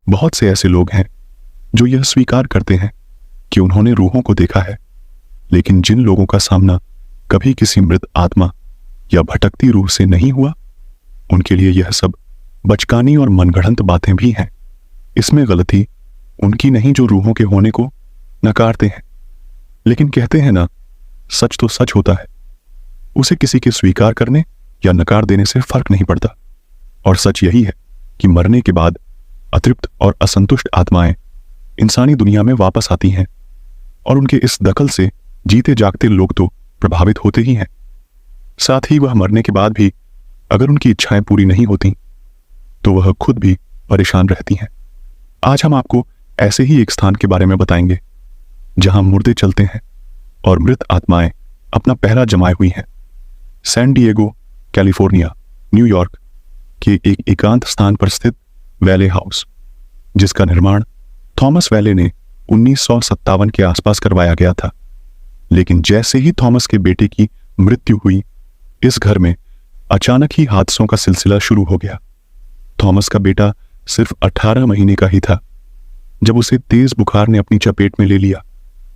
बहुत से ऐसे लोग हैं जो यह स्वीकार करते हैं कि उन्होंने रूहों को देखा है, लेकिन जिन लोगों का सामना कभी किसी मृत आत्मा या भटकती रूह से नहीं हुआ, उनके लिए यह सब बचकानी और मनगढ़ंत बातें भी हैं। इसमें गलती उनकी नहीं जो रूहों के होने को नकारते हैं। लेकिन कहते हैं ना, सच तो सच होता है, उसे किसी के स्वीकार करने या नकार देने से फर्क नहीं पड़ता। और सच यही है कि मरने के बाद अतृप्त और असंतुष्ट आत्माएं इंसानी दुनिया में वापस आती हैं, और उनके इस दखल से जीते जागते लोग तो प्रभावित होते ही हैं। साथ ही वह मरने के बाद भी अगर उनकी इच्छाएं पूरी नहीं होती तो वह खुद भी परेशान रहती हैं। आज हम आपको ऐसे ही एक स्थान के बारे में बताएंगे जहां मुर्दे चलते हैं और मृत आत्माएं अपना पहरा जमाए हुई हैं। सैन डिएगो, कैलिफोर्निया, न्यूयॉर्क के एक एकांत स्थान पर स्थित वैले हाउस, जिसका निर्माण थॉमस वैले ने 1957 के आसपास करवाया गया था। लेकिन जैसे ही थॉमस के बेटे की मृत्यु हुई, इस घर में अचानक ही हादसों का सिलसिला शुरू हो गया। थॉमस का बेटा सिर्फ 18 महीने का ही था जब उसे तेज बुखार ने अपनी चपेट में ले लिया,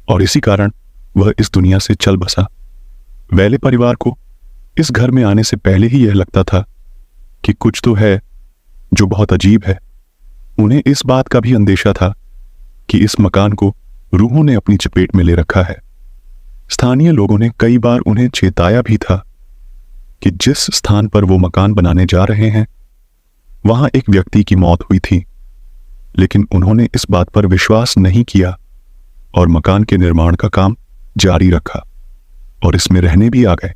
और इसी कारण वह इस दुनिया से चल बसा। वैले परिवार को इस घर में आने से पहले ही यह लगता था कि कुछ तो है जो बहुत अजीब है। उन्हें इस बात का भी अंदेशा था कि इस मकान को रूहों ने अपनी चपेट में ले रखा है। स्थानीय लोगों ने कई बार उन्हें चेताया भी था कि जिस स्थान पर वो मकान बनाने जा रहे हैं वहां एक व्यक्ति की मौत हुई थी, लेकिन उन्होंने इस बात पर विश्वास नहीं किया और मकान के निर्माण का काम जारी रखा और इसमें रहने भी आ गए।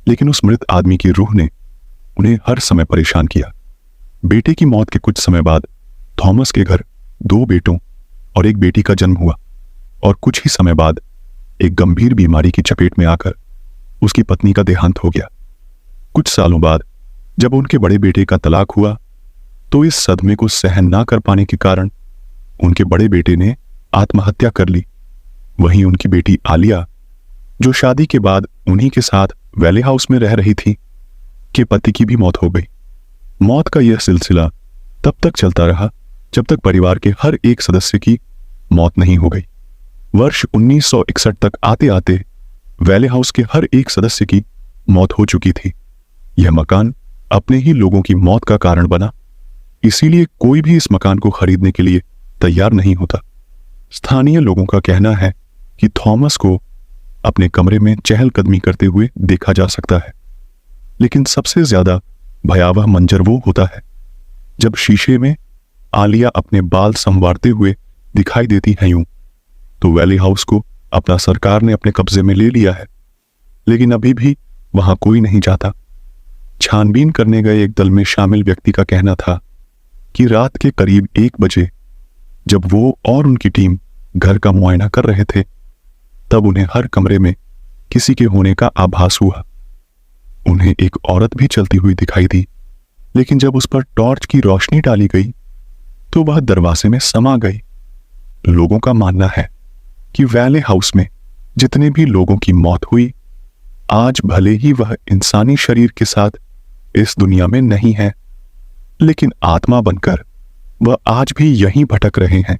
लेकिन उस मृत आदमी की रूह ने उन्हें हर समय परेशान किया। बेटे की मौत के कुछ समय बाद थॉमस के घर 2 बेटों और एक बेटी का जन्म हुआ, और कुछ ही समय बाद एक गंभीर बीमारी की चपेट में आकर उसकी पत्नी का देहांत हो गया। कुछ सालों बाद जब उनके बड़े बेटे का तलाक हुआ तो इस सदमे को सहन ना कर पाने के कारण उनके बड़े बेटे ने आत्महत्या कर ली। वहीं उनकी बेटी आलिया, जो शादी के बाद उन्हीं के साथ वैले हाउस में रह रही थी, के पति की भी मौत हो गई। मौत का यह सिलसिला तब तक चलता रहा जब तक परिवार के हर एक सदस्य की मौत नहीं हो गई। वर्ष 1961 तक आते आते वैले हाउस के हर एक सदस्य की मौत हो चुकी थी। यह मकान अपने ही लोगों की मौत का कारण बना, इसीलिए कोई भी इस मकान को खरीदने के लिए तैयार नहीं होता। स्थानीय लोगों का कहना है कि थॉमस को अपने कमरे में चहलकदमी करते हुए देखा जा सकता है, लेकिन सबसे ज्यादा भयावह मंजर वो होता है जब शीशे में आलिया अपने बाल संवारते हुए दिखाई देती हैं। यूं तो वैले हाउस को अपना सरकार ने अपने कब्जे में ले लिया है, लेकिन अभी भी वहां कोई नहीं जाता। छानबीन करने गए एक दल में शामिल व्यक्ति का कहना था कि रात के करीब 1 बजे जब वो और उनकी टीम घर का मुआयना कर रहे थे, तब उन्हें हर कमरे में किसी के होने का आभास हुआ। उन्हें एक औरत भी चलती हुई दिखाई दी, लेकिन जब उस पर टॉर्च की रोशनी डाली गई तो वह दरवाजे में समा गई। लोगों का मानना है कि वैले हाउस में जितने भी लोगों की मौत हुई, आज भले ही वह इंसानी शरीर के साथ इस दुनिया में नहीं है, लेकिन आत्मा बनकर वह आज भी यहीं भटक रहे हैं।